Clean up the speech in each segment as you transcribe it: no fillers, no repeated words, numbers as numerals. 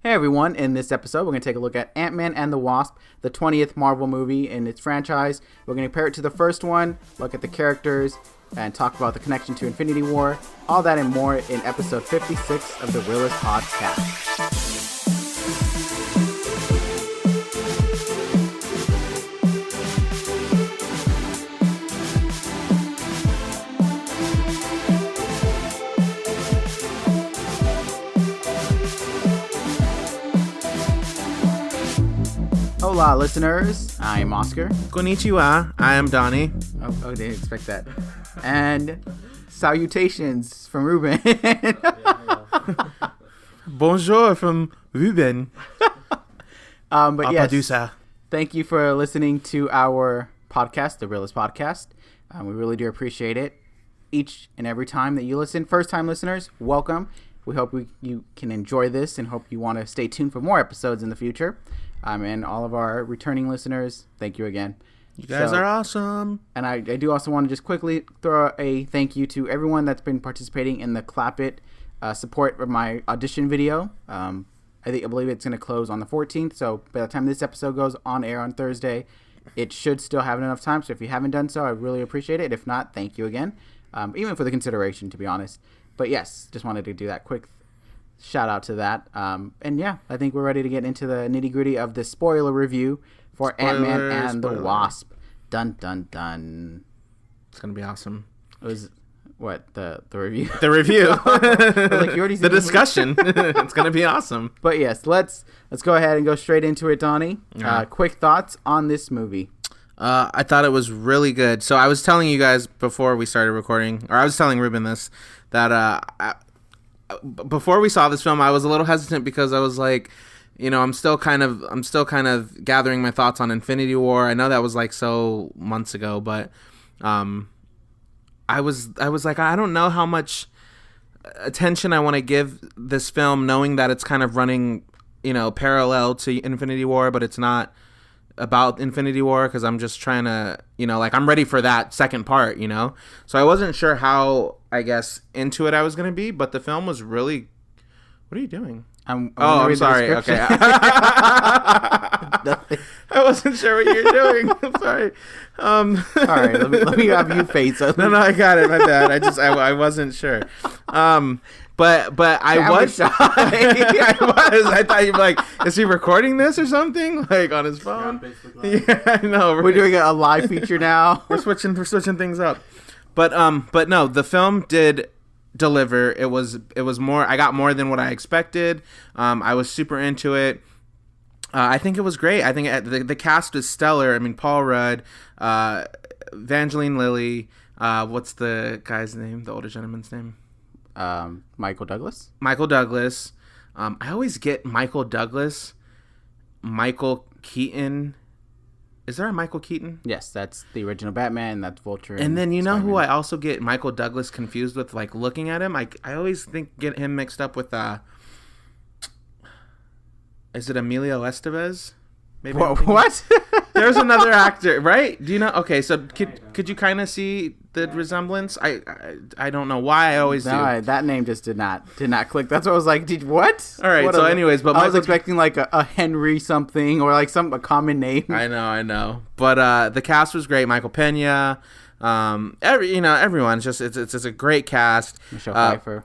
Hey everyone, in this episode we're going to take a look at Ant-Man and the Wasp, the 20th Marvel movie in its franchise. We're going to compare it to the first one, look at the characters, and talk about the connection to Infinity War. All that and more in episode 56 of the Reel-ists podcast. Hola, listeners. I am Oscar. Konnichiwa. I am Donnie. Oh, didn't expect that. And salutations from Ruben. Bonjour from Ruben. But yes, producer. Thank you for listening to our podcast, the Reel-ists podcast. We really do appreciate it. Each and every time that you listen, first-time listeners, welcome. We hope you can enjoy this and hope you want to stay tuned for more episodes in the future. And all of our returning listeners, thank you again. You guys are awesome. And I do also want to just quickly throw a thank you to everyone that's been participating in the Clap It support of my audition video. I believe it's going to close on the 14th. So by the time this episode goes on air on Thursday, it should still have enough time. So if you haven't done so, I really appreciate it. If not, thank you again. Even for the consideration, to be honest. But yes, just wanted to do that quick shout out to that. And yeah, I think we're ready to get into the nitty gritty of the spoiler review for Ant-Man and the Wasp. Dun dun dun. It's gonna be awesome. It was what the review. The review. Like you already the discussion. It's gonna be awesome. But yes, let's go ahead and go straight into it, Donnie. Quick thoughts on this movie. I thought it was really good. So I was telling you guys before we started recording, or I was telling Ruben this, that before we saw this film, I was a little hesitant because I was like, I'm still kind of gathering my thoughts on Infinity War. I know that was like so months ago, but I was like, I don't know how much attention I want to give this film, knowing that it's kind of running, parallel to Infinity War, but it's not about Infinity War, because I'm just trying to, I'm ready for that second part, so I wasn't sure how, I guess, into it I was going to be, but the film was really... What are you doing? I'm sorry. Okay. I wasn't sure what you were doing. I'm sorry. All right, let me have you face it. No, I got it. My bad. I wasn't sure. But I was shy. I was. I thought you'd be like, is he recording this or something? Like on his phone? Yeah, I know. We're doing a live feature now. We're switching things up. But no, the film did deliver. It was more. I got more than what I expected. I was super into it. I think it was great. I think the cast is stellar. I mean, Paul Rudd, Evangeline Lilly. What's the guy's name? The older gentleman's name? Michael Douglas. I always get Michael Douglas, Michael Keaton. Is there a Michael Keaton? Yes, that's the original Batman. That's Vulture. And then you know Spider-Man. Who I also get Michael Douglas confused with, like looking at him. I always get him mixed up with is it Emilio Estevez? Maybe. What? There's another actor, right? Do you know? Okay, so could you kind of see the resemblance? I don't know why I always do. That name just did not click. That's what I was like. What? All right. So, anyways, but I was expecting like a Henry something or like a common name. I know. But the cast was great. Michael Pena. Everyone. It's a great cast.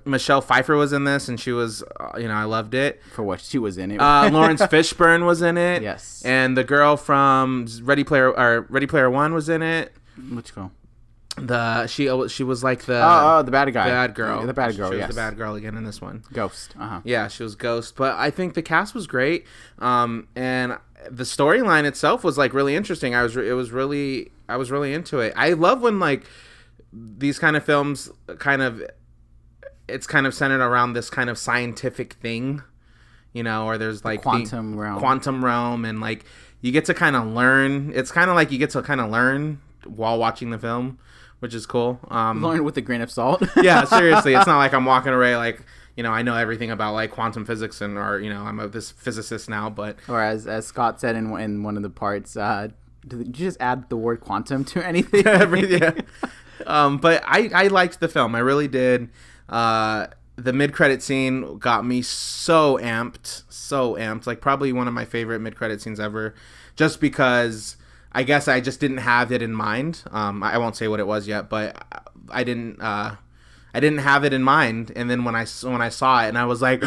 Michelle Pfeiffer was in this, and she was, I loved it for what she was in it. Lawrence Fishburne was in it. Yes, and the girl from Ready Player One was in it. Which girl? She was like the the bad guy, bad girl. The bad girl. She was yes, the bad girl again in this one. Ghost. Yeah, she was Ghost. But I think the cast was great. And the storyline itself was like really interesting. I was really into it. I love when like these kind of films it's kind of centered around this kind of scientific thing, or there's like quantum realm, and like you get to kind of learn. It's kind of like you get to kind of learn while watching the film, which is cool. Learn with a grain of salt. Yeah, seriously. It's not like I'm walking away like, I know everything about like quantum physics or I'm this physicist now, but... Or as Scott said in one of the parts, did you just add the word quantum to anything? Yeah. But I liked the film. I really did. the mid-credit scene got me so amped, like probably one of my favorite mid-credit scenes ever, just because I guess I just didn't have it in mind. I won't say what it was yet, but I didn't have it in mind, and then when I saw it, and I was like,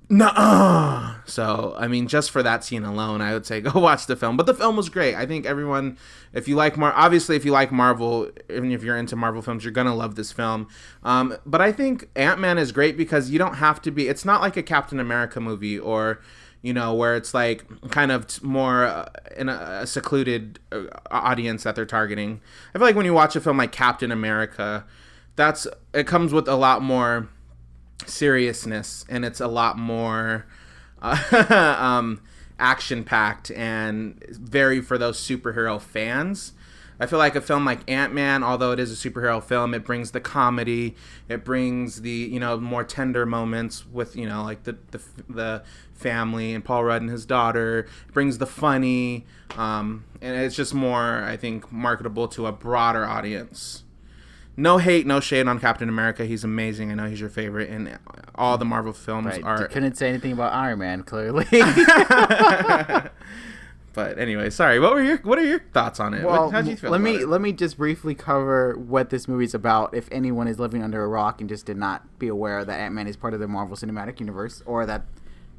nuh-uh. So, I mean, just for that scene alone, I would say go watch the film. But the film was great. I think everyone, if you like obviously if you like Marvel, even if you're into Marvel films, you're gonna love this film. But I think Ant-Man is great because you don't have to be. It's not like a Captain America movie or, you know, where it's like kind of more in a secluded audience that they're targeting. I feel like when you watch a film like Captain America, it comes with a lot more seriousness, and it's a lot more action packed and very for those superhero fans. I feel like a film like Ant-Man, although it is a superhero film, it brings the comedy, it brings the, you know, more tender moments with, you know, like the family and Paul Rudd and his daughter. It brings the funny, and it's just more, I think, marketable to a broader audience. No hate, no shade on Captain America. He's amazing. I know he's your favorite, and all the Marvel films are. You couldn't say anything about Iron Man, clearly. But anyway, sorry. What are your thoughts on it? Well, How'd you feel about it? Let me just briefly cover what this movie's about. If anyone is living under a rock and just did not be aware that Ant-Man is part of the Marvel Cinematic Universe, or that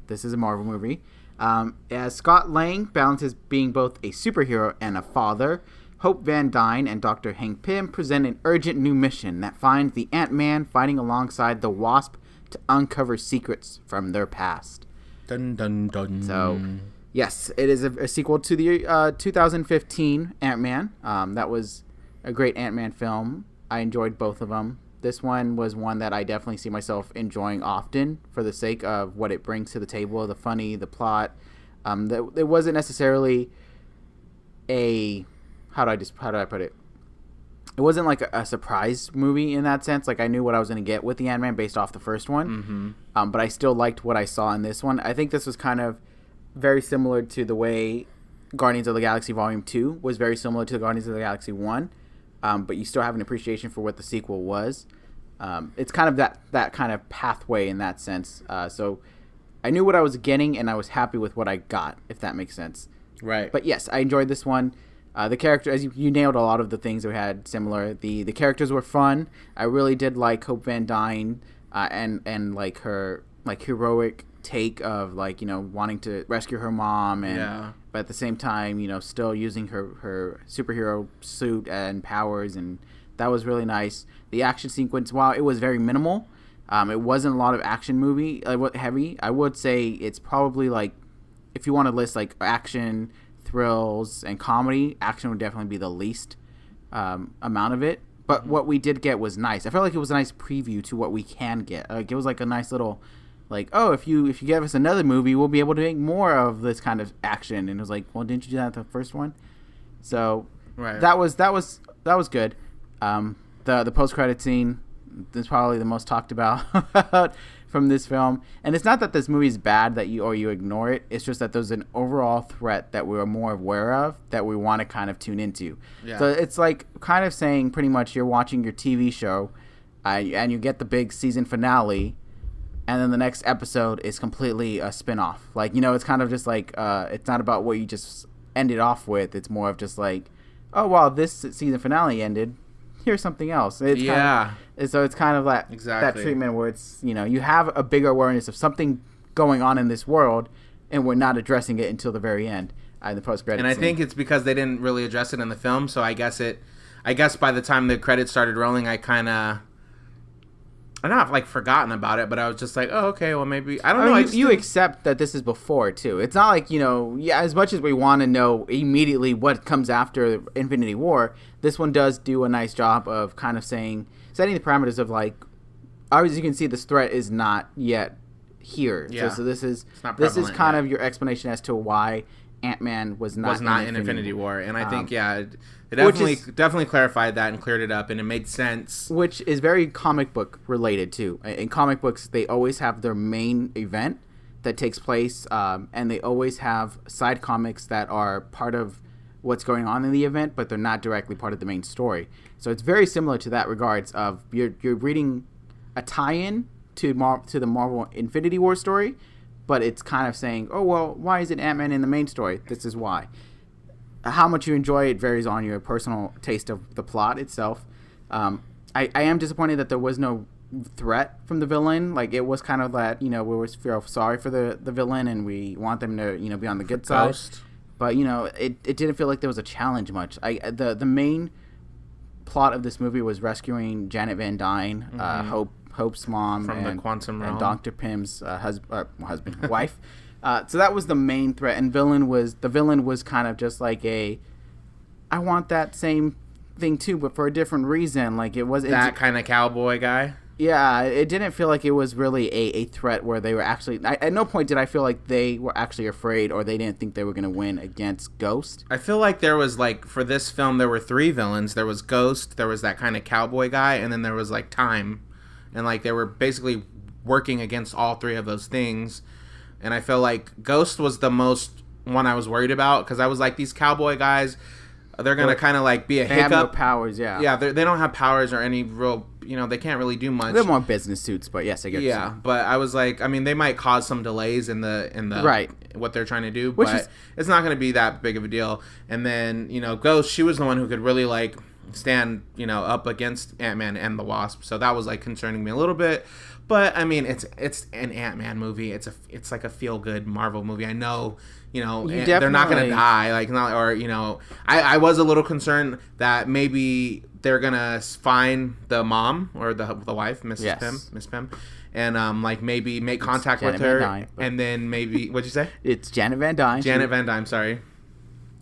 this is a Marvel movie, as Scott Lang balances being both a superhero and a father, Hope Van Dyne and Dr. Hank Pym present an urgent new mission that finds the Ant-Man fighting alongside the Wasp to uncover secrets from their past. Dun dun dun. So, yes, it is a sequel to the 2015 Ant-Man. That was a great Ant-Man film. I enjoyed both of them. This one was one that I definitely see myself enjoying often for the sake of what it brings to the table, the funny, the plot. It wasn't necessarily a... How do I put it? It wasn't like a surprise movie in that sense. Like, I knew what I was going to get with the Ant-Man based off the first one. Mm-hmm. But I still liked what I saw in this one. I think this was kind of very similar to the way Guardians of the Galaxy Volume 2 was very similar to Guardians of the Galaxy 1. But you still have an appreciation for what the sequel was. It's kind of that kind of pathway in that sense. So I knew what I was getting, and I was happy with what I got, if that makes sense. Right. But yes, I enjoyed this one. The character, as you nailed a lot of the things that we had similar. The characters were fun. I really did like Hope Van Dyne and like her like heroic take of, like, you know, wanting to rescue her mom, and but at the same time, you know, still using her superhero suit and powers, and that was really nice. The action sequence, while it was very minimal, it wasn't a lot of action movie heavy. I would say it's probably, like, if you want to list like action, thrills, and comedy, action would definitely be the least amount of it. But what we did get was nice. I felt like it was a nice preview to what we can get. Like, it was like a nice little, like, oh, if you give us another movie, we'll be able to make more of this kind of action. And it was like, well, didn't you do that at the first one? So that was good. The post-credit scene is probably the most talked about from this film. And it's not that this movie is bad that you ignore it. It's just that there's an overall threat that we're more aware of that we want to kind of tune into. Yeah. So it's like kind of saying pretty much you're watching your TV show and you get the big season finale, and then the next episode is completely a spin-off. Like, you know, it's kind of just like it's not about what you just ended off with. It's more of just like, oh, well, this season finale ended. Here's something else. So it's kind of like that treatment where it's, you know, you have a bigger awareness of something going on in this world, and we're not addressing it until the very end in the post-credits. And I think it's because they didn't really address it in the film. So I guess by the time the credits started rolling, I'm not like forgotten about it, but I was just like, oh, okay, well, maybe I don't know. You accept that this is before too. It's not like, you know, as much as we want to know immediately what comes after Infinity War, this one does do a nice job of kind of setting the parameters of, like, as you can see, this threat is not yet here. Yeah. So this is kind of your explanation as to why Ant-Man was not in Infinity War. And I think it definitely clarified that and cleared it up, and it made sense. Which is very comic book related too. In comic books, they always have their main event that takes place, and they always have side comics that are part of what's going on in the event, but they're not directly part of the main story. So it's very similar to that regards of you're reading a tie-in to the Marvel Infinity War story, but it's kind of saying, oh, well, why isn't Ant-Man in the main story? This is why. How much you enjoy it varies on your personal taste of the plot itself. I am disappointed that there was no threat from the villain. Like, it was kind of that, we always feel sorry for the villain and we want them to, be on the good side. Ghost. But, it didn't feel like there was a challenge much. The main plot of this movie was rescuing Janet Van Dyne, Hope's mom, from the quantum realm, and Dr. Pym's wife. So that was the main threat, and the villain was kind of just like I want that same thing too, but for a different reason. Like it was that kind of cowboy guy. Yeah, it didn't feel like it was really a threat where they were actually. At no point did I feel like they were actually afraid or they didn't think they were going to win against Ghost. I feel like there was for this film there were 3 villains. There was Ghost, there was that kind of cowboy guy, and then there was Time, and they were basically working against all 3 of those things. And I feel like Ghost was the most one I was worried about because I was like, these cowboy guys, they're gonna kind of be a hiccup. They have no powers, yeah. Yeah, they don't have powers or any real. They can't really do much. They're more business suits, but yes, I get. Yeah, but I was like, they might cause some delays in the right what they're trying to do, but it's not going to be that big of a deal. And then Ghost, she was the one who could really stand up against Ant-Man and the Wasp, so that was concerning me a little bit. But it's an Ant-Man movie. It's like a feel good Marvel movie. I know. They're not going to die. I was a little concerned that maybe they're going to find the mom or the wife, Miss Pym, and maybe make contact with her. Dyne, and then maybe, what'd you say? It's Janet Van Dyne. Van Dyne, sorry.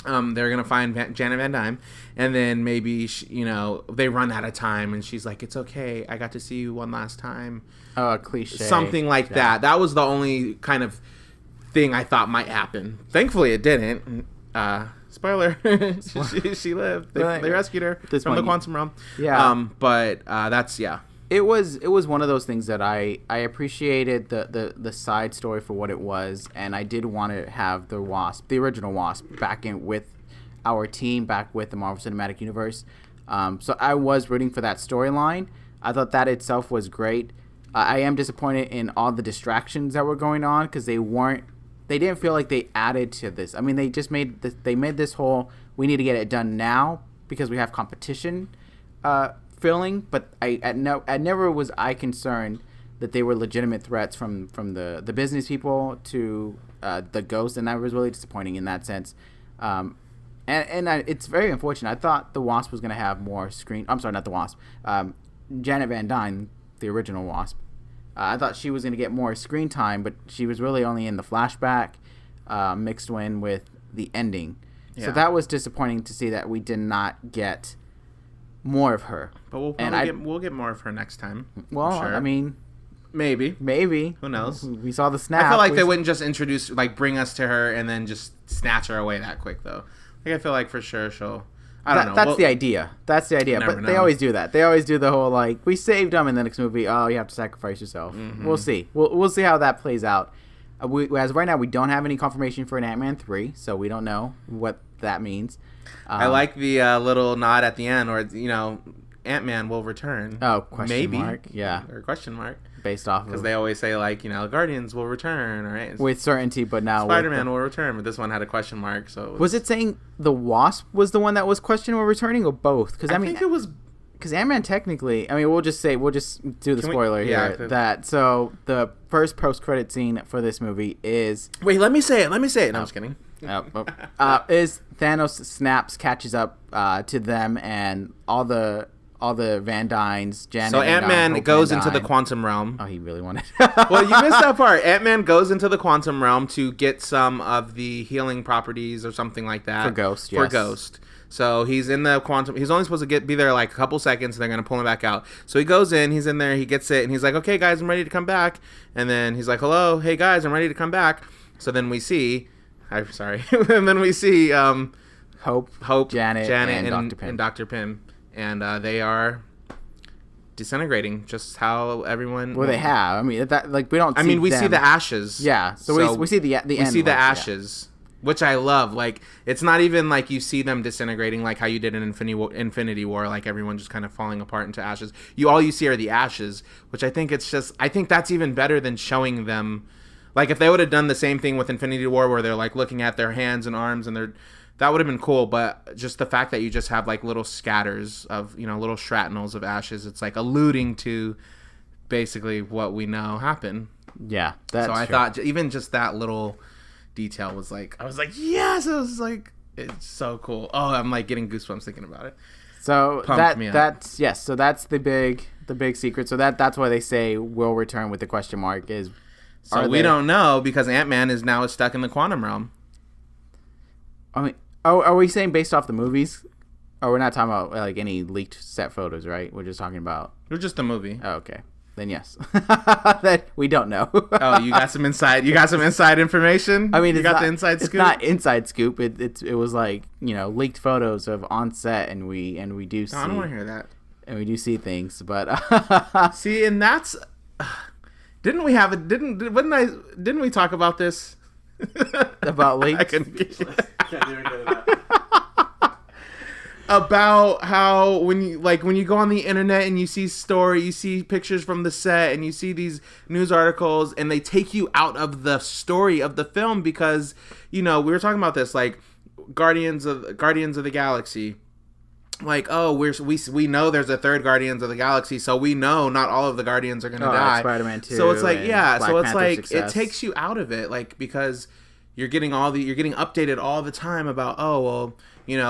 They're going to find Janet Van Dyne, and then maybe, they run out of time, and she's like, it's okay. I got to see you one last time. Oh, a cliche. Something like that. That was the only kind of thing I thought might happen. Thankfully, it didn't. Spoiler: she lived. They rescued her from the quantum realm. Yeah. But that's It was one of those things that I appreciated the side story for what it was, and I did want to have the original Wasp, back in with our team, back with the Marvel Cinematic Universe. So I was rooting for that storyline. I thought that itself was great. I am disappointed in all the distractions that were going on because they didn't feel like they added to this. They just made this whole, we need to get it done now because we have competition feeling, but never was I concerned that they were legitimate threats from the business people to the Ghost, and that was really disappointing in that sense. It's very unfortunate. I thought the Wasp was going to have more screen. I'm sorry, not the Wasp. Janet Van Dyne, the original Wasp. I thought she was going to get more screen time, but she was really only in the flashback mixed in with the ending. Yeah. So that was disappointing to see that we did not get more of her. But we'll get more of her next time. Well, sure. Maybe. Who knows? We saw the snap. I feel like they wouldn't just introduce, bring us to her and then just snatch her away that quick, though. I feel like for sure she'll... I don't know. That's the idea. But they always do that. They always do the whole, we saved them in the next movie. Oh, you have to sacrifice yourself. Mm-hmm. We'll see. We'll see how that plays out. As of right now, we don't have any confirmation for an Ant-Man 3, so we don't know what that means. I like the little nod at the end, or, Ant-Man will return. Oh, question mark. Yeah. Or question mark. Based off of... Because they always say, Guardians will return, right? With certainty, but now... Spider-Man will return, but this one had a question mark, so... Was it saying the Wasp was the one that was questioning or returning, or both? Because I think it was... Because Ant-Man technically... we'll just do the spoiler here. So, the first post-credit scene for this movie is... Wait, let me say it. No, I'm just kidding. Is Thanos snaps, catches up to them, and all the Van Dynes, Janet. So Ant-Man goes into the quantum realm. Oh, he really wanted. Well, you missed that part. Ant-Man goes into the quantum realm to get some of the healing properties or something like that for Ghost. Yes. For Ghost. So he's in the quantum. He's only supposed to be there a couple seconds, and they're gonna pull him back out. So he goes in. He's in there. He gets it, and he's like, "Okay, guys, I'm ready to come back." And then he's like, "Hello, hey guys, I'm ready to come back." So then we see. I'm sorry. And then we see Hope, Janet, and Dr. Pym. And they are disintegrating, just how everyone... Well, they have. We don't see we them. see the ashes. Yeah, so we see the end. We see the ashes. which I love. Like, it's not even like you see them disintegrating like how you did in Infinity War, like everyone just kind of falling apart into ashes. All you see are the ashes, which I think that's even better than showing them. Like, if they would have done the same thing with Infinity War, where they're like looking at their hands and arms, and that would have been cool. But just the fact that you just have like little scatters of, little shrapnels of ashes, it's like alluding to basically what we know happened. Yeah, that's so I true. thought even just that little detail was like, I was like, yes, I was like, it's so cool. Oh, I'm like getting goosebumps thinking about it. So so that's the big secret. So that's why they say will return with the question mark is. So we don't know because Ant-Man is now stuck in the quantum realm. I mean, are we saying based off the movies? Or we're not talking about like any leaked set photos, right? We're just talking about. We're just the movie. Oh, okay. Then yes, that we don't know. Oh, you got some inside. You got some inside information. I mean, you got the inside scoop. It's not inside scoop. It was like leaked photos of on set, and we do see. I don't want to hear that. And we do see things, but see, and that's. Didn't we talk about this? About leaks? I can't even go to that. About how when you go on the internet and you see pictures from the set and you see these news articles and they take you out of the story of the film because we were talking about this, like Guardians of the Galaxy. Like, oh, we know there's a third Guardians of the Galaxy, so we know not all of the Guardians are gonna die. Spider-Man 2. So it's like, yeah, Black so it's Panther like success. It takes you out of it, like, because you're getting updated all the time about, oh well,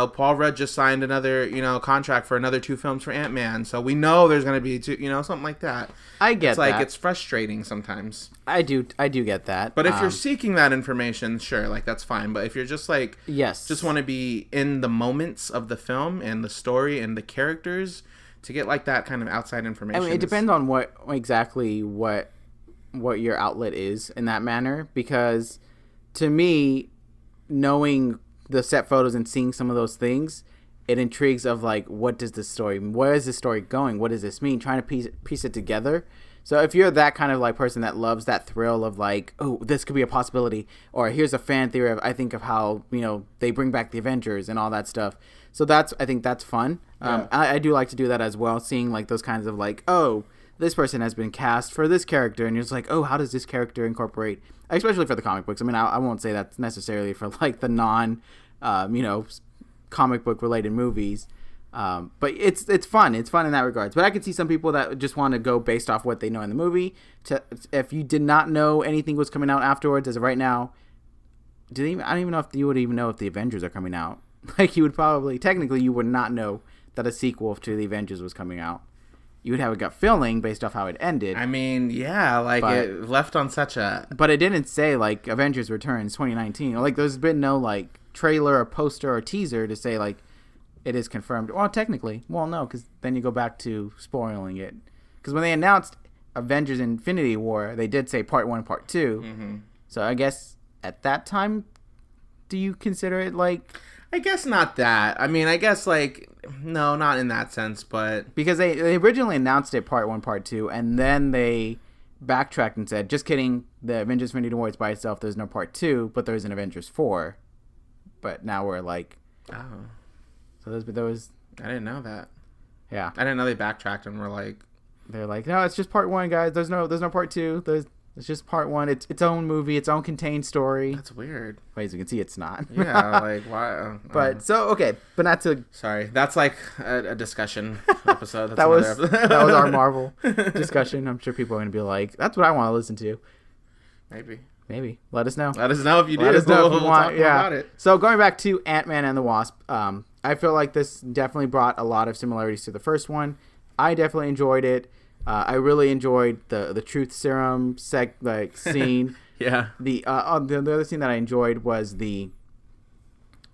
Paul Rudd just signed another contract for another 2 films for Ant-Man, so we know there's gonna be 2, something like that. I get that. It's like it's frustrating sometimes. I do get that. But if you're seeking that information, sure, like that's fine. But if you're just like, just want to be in the moments of the film and the story and the characters, to get like that kind of outside information. I mean, it depends on what your outlet is in that manner. Because to me, knowing the set photos and seeing some of those things, it intrigues of like, where is this story going? What does this mean? Trying to piece it together. So if you're that kind of like person that loves that thrill of like, oh, this could be a possibility, or here's a fan theory of how they bring back the Avengers and all that stuff. So I think that's fun. Yeah. I do like to do that as well, seeing like those kinds of like, oh, this person has been cast for this character, and you're just like, oh, how does this character incorporate, especially for the comic books. I mean, I won't say that's necessarily for like the non comic book related movies, but it's fun in that regards. But I could see some people that just want to go based off what they know in the movie. If you did not know anything was coming out afterwards, as of right now, I don't even know if you would even know if the Avengers are coming out. Like, you would probably, technically, you would not know that a sequel to the Avengers was coming out. You would have a gut feeling based off how it ended. I mean, yeah, like it left on such a. But it didn't say like Avengers Returns 2019. Like, there's been no like trailer or poster or teaser to say like it is confirmed. Well, technically, no, because then you go back to spoiling it. Because when they announced Avengers Infinity War, they did say Part 1, Part 2. Mm-hmm. So I guess at that time, do you consider it like? I guess not that. I mean, I guess like no, not in that sense, but because they originally announced it Part 1, Part 2, and then they backtracked and said, just kidding, the Avengers Infinity War is by itself. There's no Part 2, but there's an Avengers 4. But now we're like, oh, so there was. I didn't know that. Yeah, I didn't know they backtracked and were like, they're like, no, it's just Part 1, guys. There's no Part 2. It's just Part 1. It's its own movie, its own contained story. That's weird. But as you can see, it's not. Yeah, like why? But so okay, but not to. Sorry, that's like a discussion episode. That's that was our Marvel discussion. I'm sure people are gonna be like, that's what I want to listen to. Maybe. Let us know. Let us know if you do. Let us know if you want. Yeah. About it. So going back to Ant-Man and the Wasp, I feel like this definitely brought a lot of similarities to the first one. I definitely enjoyed it. I really enjoyed the truth serum scene. Yeah. The other scene that I enjoyed was the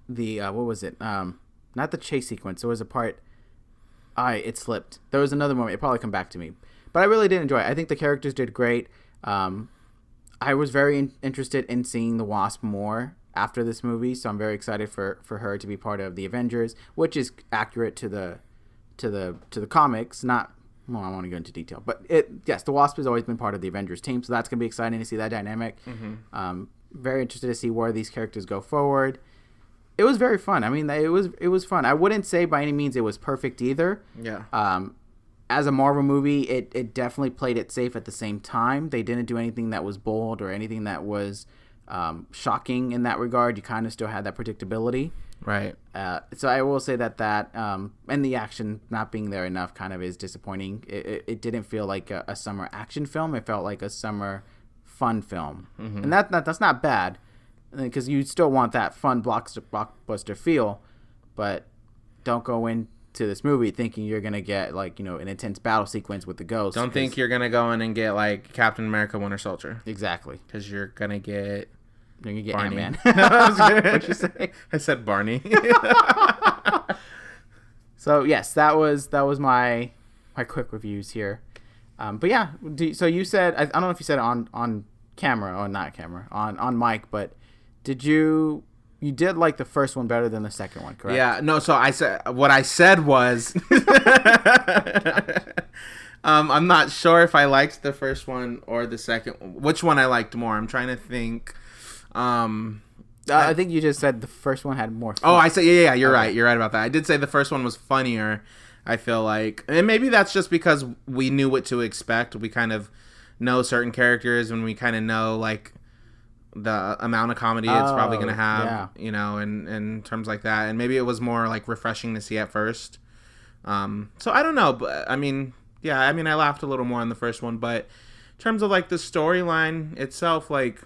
what was it? Not the chase sequence. There was a part. It slipped. There was another moment. It probably come back to me. But I really did enjoy it. I think the characters did great. I was very interested in seeing the Wasp more after this movie, so I'm very excited for her to be part of the Avengers, which is accurate to the comics. Not, well, I want to go into detail, but the Wasp has always been part of the Avengers team, so that's gonna be exciting to see that dynamic. Mm-hmm. Very interested to see where these characters go forward. It was very fun. I mean, it was fun. I wouldn't say by any means it was perfect either. Yeah. As a Marvel movie, it definitely played it safe at the same time. They didn't do anything that was bold or anything that was shocking in that regard. You kind of still had that predictability. Right. So I will say that and the action not being there enough kind of is disappointing. It didn't feel like a summer action film. It felt like a summer fun film. Mm-hmm. And that's not bad, because you still want that fun blockbuster feel, but don't go into this movie thinking you're going to get like, an intense battle sequence with the ghosts. Don't think you're going to go in and get like Captain America Winter Soldier. Exactly. Because you're going to get... You're going to get Barney. Ant-Man. What'd you say? I said Barney. So yes, that was my quick reviews here. But yeah, so you said, I don't know if you said it on camera or not camera, on mic, but you did like the first one better than the second one, correct? Yeah, no, so what I said was, I'm not sure if I liked the first one or the second, which one I liked more. I'm trying to think. I think you just said the first one had more fun. Oh, I said, yeah, you're right. You're right about that. I did say the first one was funnier, I feel like. And maybe that's just because we knew what to expect. We kind of know certain characters, and we kind of know, like, the amount of comedy it's probably going to have, in terms like that. And maybe it was more, like, refreshing to see at first. So I don't know. But, I mean, I laughed a little more on the first one. But in terms of, like, the storyline itself, like...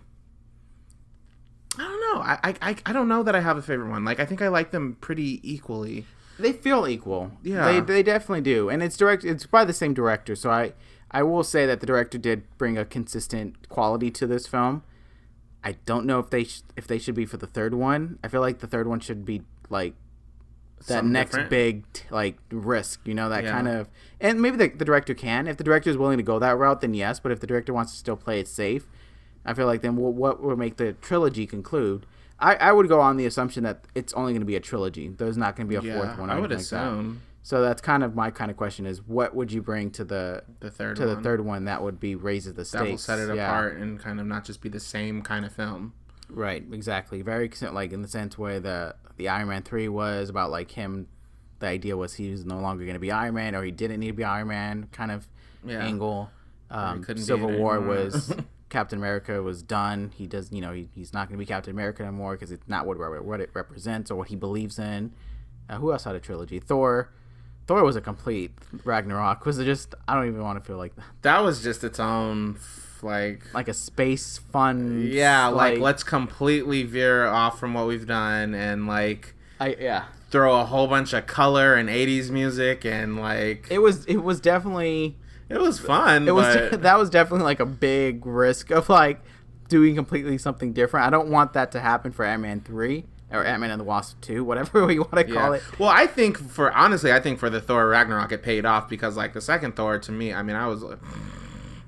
I don't know. I don't know that I have a favorite one. Like, I think I like them pretty equally. They feel equal. Yeah. They definitely do. And it's by the same director. So I will say that the director did bring a consistent quality to this film. I don't know if they should be for the third one. I feel like the third one should be like that something next different. Big like risk, kind of. And maybe the director can. If the director is willing to go that route, then yes. But if the director wants to still play it safe, I feel like then what would make the trilogy conclude? I would go on the assumption that it's only going to be a trilogy. There's not going to be a fourth one. I would assume. Like so that's kind of my kind of question is what would you bring to the third one that would be raises the stakes? That will set it apart and kind of not just be the same kind of film. Right, exactly. Very like in the sense where the Iron Man 3 was about like him. The idea was he was no longer going to be Iron Man or he didn't need to be Iron Man kind of angle. Civil War was... Captain America was done. He does, he's not going to be Captain America anymore because it's not what it represents or what he believes in. Who else had a trilogy? Thor was a complete Ragnarok. Was it just? I don't even want to feel like that. That was just its own, like a space fun. Yeah, like let's completely veer off from what we've done and throw a whole bunch of color and 80s music and like it was definitely. It was fun. That was definitely like a big risk of like doing completely something different. I don't want that to happen for Ant-Man 3 or Ant-Man and the Wasp 2, whatever we want to call it. Well, I think for the Thor Ragnarok it paid off because like the second Thor to me, it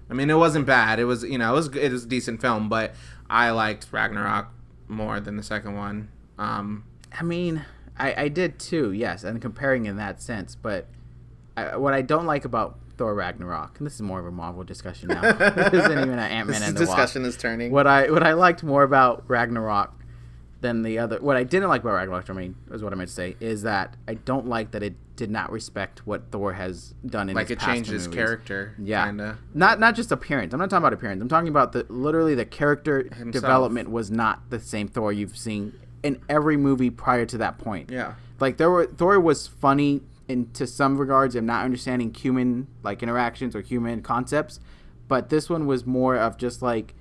wasn't bad. It was, it was a decent film, but I liked Ragnarok more than the second one. I did too, yes, and comparing in that sense, but what I don't like about Thor Ragnarok, and this is more of a Marvel discussion now. This isn't even an Ant-Man and the Wasp. Discussion is turning. What I liked more about Ragnarok than the other... What I didn't like about Ragnarok, is what I meant to say, is that I don't like that it did not respect what Thor has done in his past movies. Like it changed his character, kinda. Not just appearance. I'm not talking about appearance. I'm talking about literally the character development was not the same Thor you've seen in every movie prior to that point. Yeah. Like Thor was funny to some regards of not understanding human like interactions or human concepts, but this one was more of just like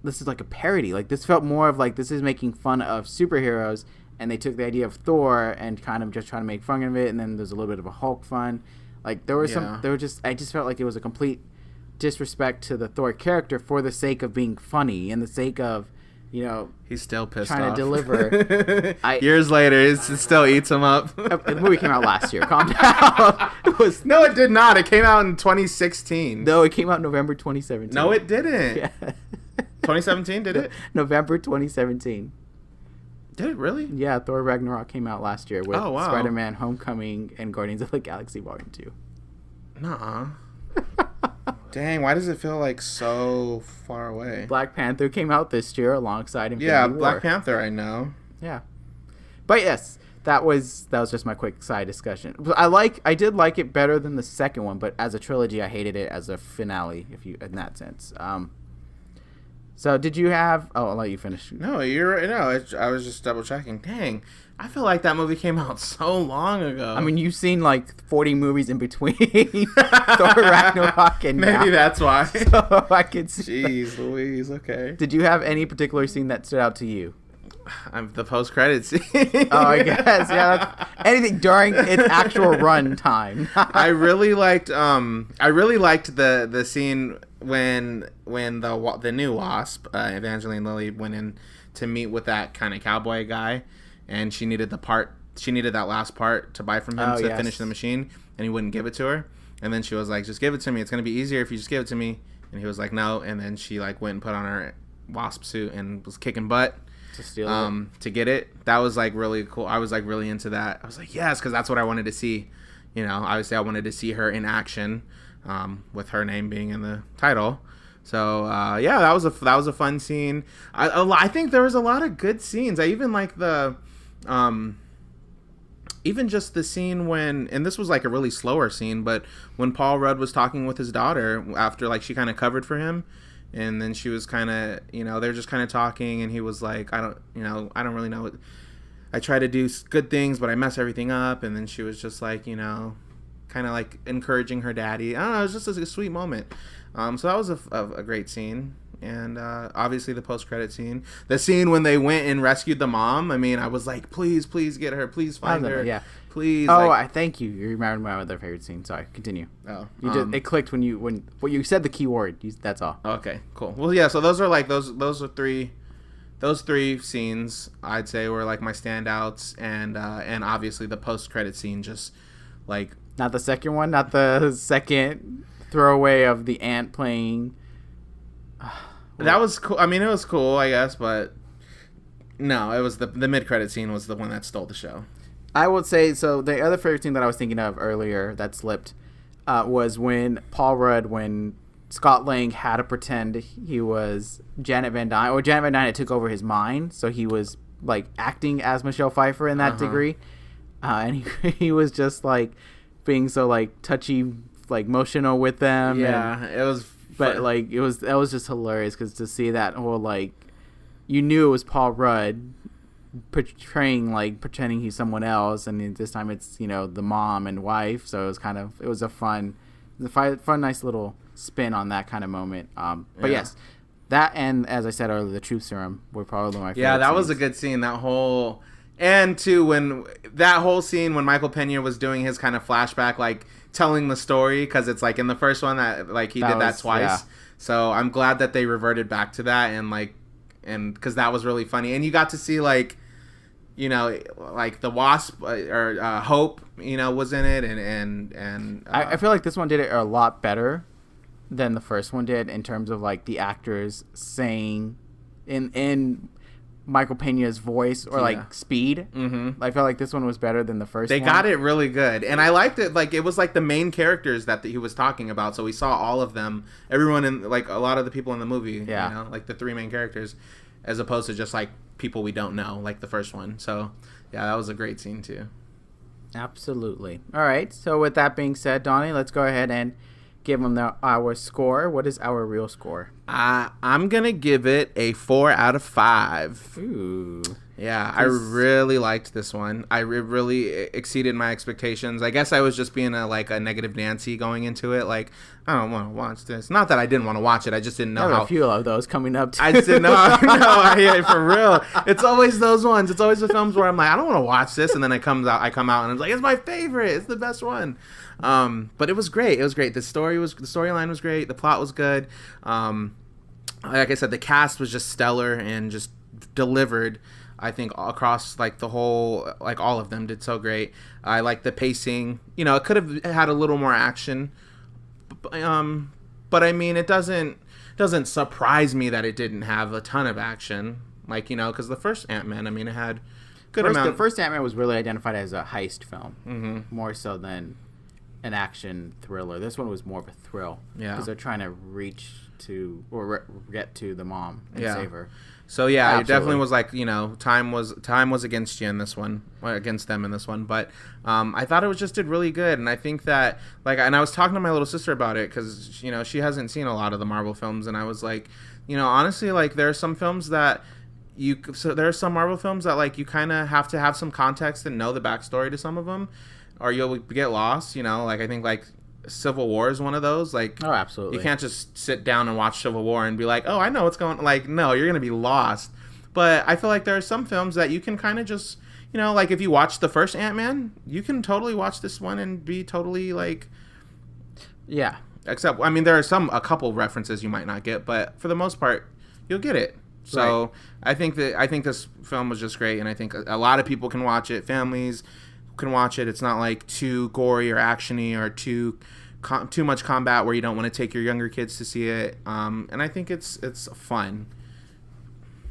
this is like a parody. Like this felt more of like this is making fun of superheroes, and they took the idea of Thor and kind of just trying to make fun of it, and then there's a little bit of a Hulk fun. Like I just felt like it was a complete disrespect to the Thor character for the sake of being funny and the sake of he's still pissed trying off. To deliver. Years later, it still eats him up. The movie came out last year. Calm down. No, it did not. It came out in 2016. No, it came out November 2017. No, it didn't. Yeah. 2017, did it? November 2017. Did it really? Yeah, Thor Ragnarok came out last year with wow. Spider-Man Homecoming and Guardians of the Galaxy Volume 2. Nuh-uh. Dang, why does it feel like so far away? Black Panther came out this year alongside Infinity Yeah, War. Black Panther, I know. Yeah, but yes, that was just my quick side discussion. I did like it better than the second one, but as a trilogy, I hated it as a finale. If you in that sense. So did you have? Oh, I'll let you finish. No, I was just double checking. Dang, I feel like that movie came out so long ago. I mean, you've seen like 40 movies in between Thor Ragnarok and maybe now. that's why. So I could see. Jeez Louise, okay. Did you have any particular scene that stood out to you? I'm the post-credit scene. Oh, I guess. Yeah, anything during its actual run time. I really liked the scene when the new Wasp, Evangeline Lilly, went in to meet with that kind of cowboy guy, and she needed that last part to buy from him to finish the machine, and he wouldn't give it to her. And then she was like, "Just give it to me. It's gonna be easier if you just give it to me." And he was like, "No." And then she like went and put on her Wasp suit and was kicking butt to steal it. To get it. That was like really cool. I was like really into that. I was like, yes, because that's what I wanted to see. You know, obviously I wanted to see her in action, with her name being in the title. So yeah, that was a fun scene. I think there was a lot of good scenes. I even like the even just the scene when, and this was like a really slower scene, but when Paul Rudd was talking with his daughter after like she kind of covered for him. And then she was kind of, they're just kind of talking, and he was like, I don't really know. I try to do good things, but I mess everything up. And then she was just like, kind of like encouraging her daddy. I don't know. It was just a sweet moment. So that was a great scene. And obviously the post-credit scene. The scene when they went and rescued the mom. I mean, I was like, please get her. Please find her. Yeah. Please. Oh, I thank you. You reminded my other favorite scene. Sorry, continue. Oh, it clicked when you said the key word. That's all. Okay, cool. Well, yeah. So those are like those three scenes I'd say were like my standouts, and obviously the post credit scene just like not the second one, not the second throwaway of the ant playing. That was cool. I mean, it was cool, I guess, but no, it was the mid credit scene was the one that stole the show. I would say, so the other favorite scene that I was thinking of earlier that slipped was when when Scott Lang had to pretend he was Janet Van Dyne, or Janet Van Dyne had took over his mind, so he was like acting as Michelle Pfeiffer in that degree, and he was just like being so like touchy, like emotional with them. Yeah, it was. But like that was just hilarious because to see that whole like, you knew it was Paul Rudd pretending he's someone else, and this time it's the mom and wife, so it was a fun nice little spin on that kind of moment. But yes, that, and as I said earlier, the truth serum were probably my favorite that scenes. was a good scene, that whole, and too when that whole scene when Michael Pena was doing his kind of flashback, like telling the story, because it's like in the first one that like he did that twice. So I'm glad that they reverted back to that, and because that was really funny, and you got to see like like the Wasp or Hope, was in it, and I feel like this one did it a lot better than the first one did in terms of like the actors saying in Michael Pena's voice or like speed. Mm-hmm. I felt like this one was better than the first one. They got it really good, and I liked it. Like it was like the main characters that he was talking about, so we saw all of them, everyone in like a lot of the people in the movie. Like the three main characters, as opposed to just like people we don't know, like the first one. So yeah, that was a great scene too. Absolutely. All right, so with that being said, Donnie, let's go ahead and give them our score. What is our real score? I'm gonna give it a 4 out of 5. Ooh. Yeah, I really liked this one. It really exceeded my expectations. I guess I was just being a negative Nancy going into it. Like, I don't want to watch this. Not that I didn't want to watch it. I just didn't know how. A few of those coming up. I just didn't know. No, for real. It's always those ones. It's always the films where I'm like, I don't want to watch this, and then I come out and I'm like, it's my favorite. It's the best one. But it was great. It was great. The storyline was great. The plot was good. Like I said, the cast was just stellar and just delivered. I think across like the whole, like all of them did so great. I like the pacing. It could have had a little more action, but I mean, it doesn't surprise me that it didn't have a ton of action. Like because the first Ant-Man, I mean, it had good amount. The first Ant-Man was really identified as a heist film, more so than an action thriller. This one was more of a thrill. Yeah. Because they're trying to reach to or get to the mom and save her. So yeah, Absolutely. it definitely was like, you know, time was against you in this one, against them in this one. But I thought it just did really good, and I think that like, and I was talking to my little sister about it because you know she hasn't seen a lot of the Marvel films, and I was like, you know, honestly, like there are some films that there are some Marvel films that like you kind of have to have some context and know the backstory to some of them, or you'll get lost. You know, like I think like Civil War is one of those. Like, oh, absolutely. You can't just sit down and watch Civil War and be like, oh, I know what's going on. Like, no, you're gonna be lost. But I feel like there are some films that you can kind of just, you know, like if you watch the first Ant-Man, you can totally watch this one and be totally like, yeah. Except, I mean, there are a couple references you might not get, but for the most part, you'll get it. So right. I think this film was just great, and I think a lot of people can watch it. Families can watch it. It's not like too gory or actiony or too much combat where you don't want to take your younger kids to see it. And I think it's fun.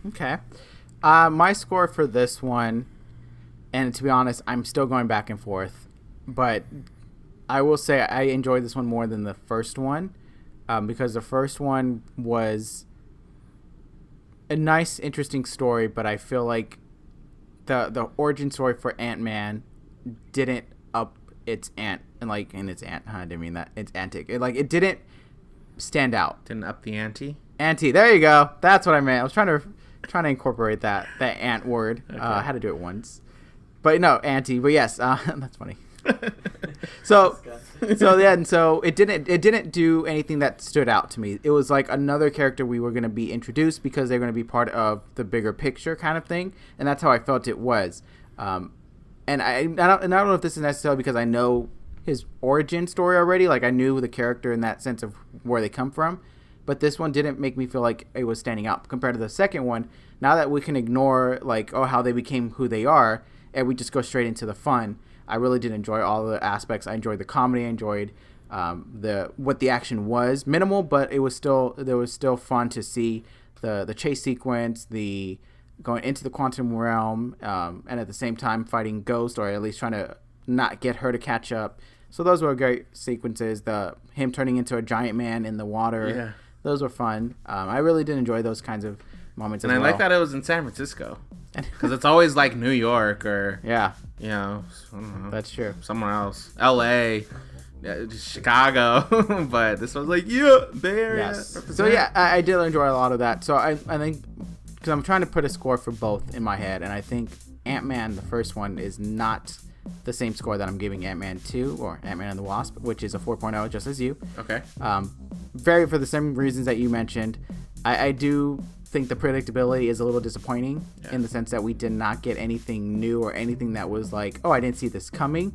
Okay. My score for this one, and to be honest, I'm still going back and forth, but I will say I enjoyed this one more than the first one, because the first one was a nice, interesting story, but I feel like the origin story for Ant-Man didn't up its ant, and like in its ant. I didn't mean that. It's antic. It didn't stand out. Didn't up the ante. Ante. There you go. That's what I meant. I was trying to incorporate that ant word. Okay. I had to do it once, but no, ante. But yes, that's funny. So it didn't do anything that stood out to me. It was like another character we were going to be introduced because they're going to be part of the bigger picture kind of thing, and that's how I felt it was. And I don't know if this is necessarily because I know his origin story already. Like I knew the character in that sense of where they come from, but this one didn't make me feel like it was standing out compared to the second one. Now that we can ignore like how they became who they are, and we just go straight into the fun. I really did enjoy all the aspects. I enjoyed the comedy. I enjoyed what the action was. Minimal, but there was still fun to see the chase sequence, the going into the quantum realm, and at the same time fighting Ghost, or at least trying to not get her to catch up. So those were great sequences. Him turning into a giant man in the water. Yeah. Those were fun. I really did enjoy those kinds of moments and as I well. like that it was in San Francisco. Because it's always like New York or, yeah, you know, I don't know, that's true. somewhere else. L.A., Chicago. But this was like, yeah, there. Yes. So, yeah, I did enjoy a lot of that. So, I think, because I'm trying to put a score for both in my head, and I think Ant-Man, the first one, is not the same score that I'm giving Ant-Man 2 or Ant-Man and the Wasp, which is a 4.0, just as you. Okay. For the same reasons that you mentioned. I do think the predictability is a little disappointing in the sense that we did not get anything new or anything that was like, oh, I didn't see this coming.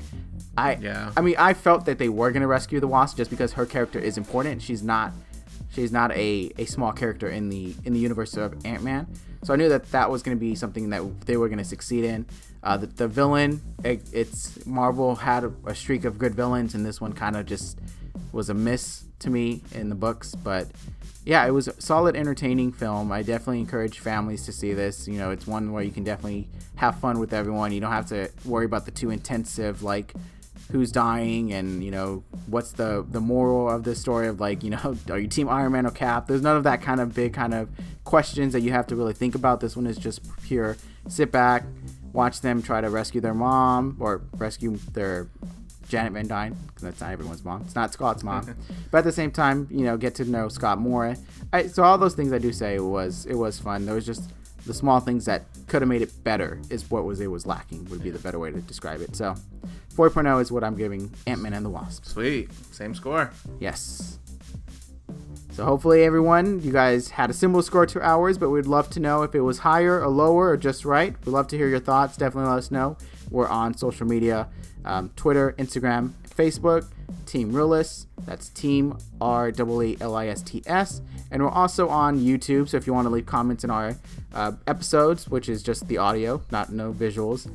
I mean, I felt that they were going to rescue the Wasp just because her character is important. She's not a small character in the universe of Ant-Man. So I knew that was going to be something that they were going to succeed in. The villain, it's Marvel had a streak of good villains, and this one kind of just was a miss to me in the books. But yeah, it was a solid, entertaining film. I definitely encourage families to see this. You know, it's one where you can definitely have fun with everyone. You don't have to worry about the too intensive, like, who's dying and, you know, what's the moral of the story of, like, you know, are you team Iron Man or Cap? There's none of that kind of big kind of questions that you have to really think about. This one is just pure sit back, watch them try to rescue their mom or rescue their Janet Van Dyne, because that's not everyone's mom. It's not Scott's mom. But at the same time, you know, get to know Scott more. So all those things I do say it was fun. There was just the small things that could have made it better is what was lacking, would be the better way to describe it. So 4.0 is what I'm giving Ant-Man and the Wasp. Sweet. Same score. Yes. So hopefully everyone, you guys had a similar score to ours, but we'd love to know if it was higher or lower or just right. We'd love to hear your thoughts. Definitely let us know. We're on social media, Twitter, Instagram, Facebook, Team Reel-ists. That's Team REELISTS. And we're also on YouTube, so if you want to leave comments in our episodes, which is just the audio, no visuals,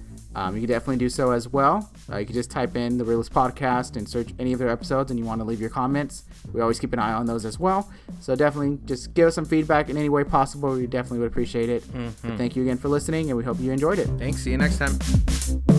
you can definitely do so as well. You can just type in the Reel-ists podcast and search any of their episodes, and you want to leave your comments. We always keep an eye on those as well. So definitely just give us some feedback in any way possible. We definitely would appreciate it. But thank you again for listening, and we hope you enjoyed it. Thanks. See you next time.